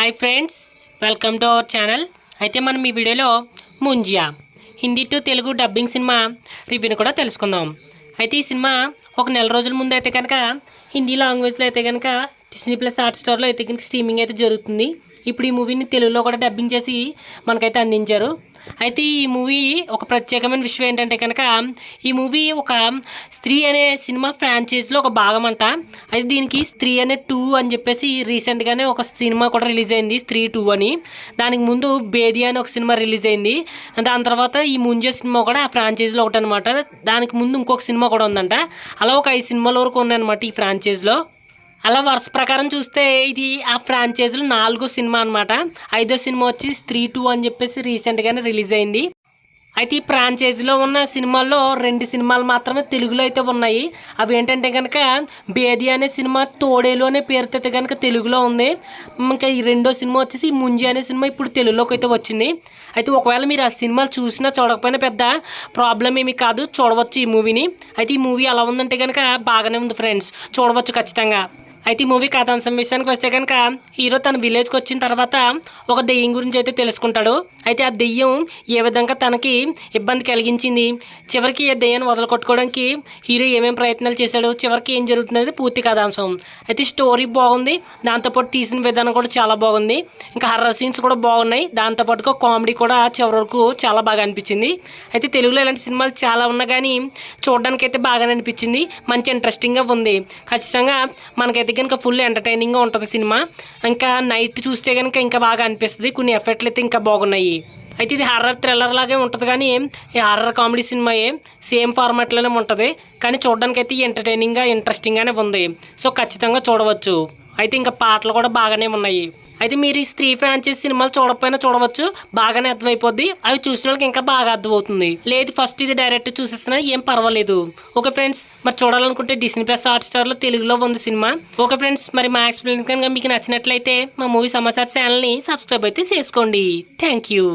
Hi friends, welcome to our channel. అయితే మనం ఈ వీడియోలో Munjya Hindi to Telugu dubbing cinema రివ్యూని కూడా తెలుసుకుందాం. అయితే ఈ సినిమా ఒక నెల రోజుల ముందు అయితే కనుక హిందీ లాంగ్వేజ్లో అయితే కనుక డిస్నీ ప్లస్ హాట్స్టార్లో అయితే కనుక స్ట్రీమింగ్ అయితే జరుగుతుంది. ఇప్పుడు ఈ మూవీని తెలుగులో కూడా డబ్బింగ్ చేసి మనకైతే అందించారు. అయితే ఈ మూవీ ఒక ప్రత్యేకమైన విషయం ఏంటంటే కనుక ఈ మూవీ ఒక స్త్రీ అనే సినిమా ఫ్రాంచైజీలో ఒక భాగం అంట. అయితే దీనికి స్త్రీ అనే 2 అని చెప్పేసి రీసెంట్గానే ఒక సినిమా కూడా రిలీజ్ అయింది, స్త్రీ 2 అని. దానికి ముందు బేది అని ఒక సినిమా రిలీజ్ అయింది. దాని తర్వాత ఈ ముంజియా సినిమా కూడా ఆ ఫ్రాంచైజీలో ఒకటి అనమాట. దానికి ముందు ఇంకొక సినిమా కూడా ఉందంట. అలా ఒక 5 సినిమాల వరకు ఉన్నాయన్నమాట ఈ ఫ్రాంచైజీలో. అలా వరుస ప్రకారం చూస్తే ఇది ఆ ఫ్రాంచైజీలో 4వ సినిమా అనమాట. 5వ సినిమా వచ్చి స్త్రీ 2 అని చెప్పేసి రీసెంట్గానే రిలీజ్ అయింది. అయితే ఈ ఫ్రాంచైజీలో ఉన్న సినిమాల్లో 2 సినిమాలు మాత్రమే తెలుగులో అయితే ఉన్నాయి. అవి ఏంటంటే కనుక బేది అనే సినిమా తోడేలు అనే పేరుతో అయితే కనుక తెలుగులో ఉంది. ఇంకా ఈ 2వ సినిమా వచ్చేసి ముంజి అనే సినిమా ఇప్పుడు తెలుగులోకి అయితే వచ్చింది. అయితే ఒకవేళ మీరు ఆ సినిమాలు చూసినా చూడకపోయినా పెద్ద ప్రాబ్లం ఏమీ కాదు, చూడవచ్చు ఈ మూవీని. అయితే ఈ మూవీ ఎలా ఉందంటే కనుక బాగానే ఉంది ఫ్రెండ్స్, చూడవచ్చు ఖచ్చితంగా. అయితే ఈ మూవీ కథాంశం విషయానికి వస్తే కనుక హీరో తన విలేజ్కి వచ్చిన తర్వాత ఒక దెయ్యం గురించి అయితే తెలుసుకుంటాడు. అయితే ఆ దెయ్యం ఏ విధంగా తనకి ఇబ్బంది కలిగించింది, చివరికి ఆ దెయ్యాన్ని వదలకొట్టుకోవడానికి హీరో ఏమేమి ప్రయత్నాలు చేశాడు, చివరికి ఏం జరుగుతున్నది పూర్తి కథాంశం. అయితే స్టోరీ బాగుంది, దాంతోపాటు తీసిన విధానం కూడా చాలా బాగుంది. ఇంకా హర్రర్ సీన్స్ కూడా బాగున్నాయి, దాంతోపాటుగా కామెడీ కూడా చివరి వరకు చాలా బాగా అనిపించింది. అయితే తెలుగులో ఇలాంటి సినిమాలు చాలా ఉన్నా కానీ చూడడానికి అయితే బాగానే అనిపించింది, మంచి ఇంట్రెస్టింగ్గా ఉంది. ఖచ్చితంగా మనకైతే కనుక ఫుల్ ఎంటర్టైనింగ్గా ఉంటుంది సినిమా. ఇంకా నైట్ చూస్తే కనుక ఇంకా బాగా అనిపిస్తుంది, కొన్ని ఎఫెక్ట్లు అయితే ఇంకా బాగున్నాయి. అయితే ఇది హర్రర్ థ్రిల్లర్ లాగే ఉంటుంది కానీ ఈ హర్రర్ కామెడీ సినిమాయే, సేమ్ ఫార్మాట్లోనే ఉంటుంది. కానీ చూడడానికి అయితే ఎంటర్టైనింగ్గా ఇంట్రెస్టింగ్గానే ఉంది. సో ఖచ్చితంగా చూడవచ్చు. అయితే ఇంకా పాటలు కూడా బాగానే ఉన్నాయి. అయితే మీరు ఈ స్త్రీ ఫ్రాంచైజ్ సినిమాలు చూడకపోయినా చూడవచ్చు, బాగానే అర్థమైపోద్ది. అవి చూసిన వాళ్ళకి ఇంకా బాగా అర్థమవుతుంది. లేదు ఫస్ట్ ఇది డైరెక్ట్ చూసేస్తున్నా ఏం పర్వాలేదు. ఓకే ఫ్రెండ్స్, మరి చూడాలనుకుంటే డిస్నీ ప్లస్ హాట్స్టార్లో తెలుగులో ఉంది సినిమా. ఓకే ఫ్రెండ్స్, మరి మా ఎక్స్ప్లెయిన్ కనుక మీకు నచ్చినట్లయితే మా మూవీ సమాచార్ ఛానల్ని సబ్స్క్రైబ్ అయితే చేసుకోండి. Thank you.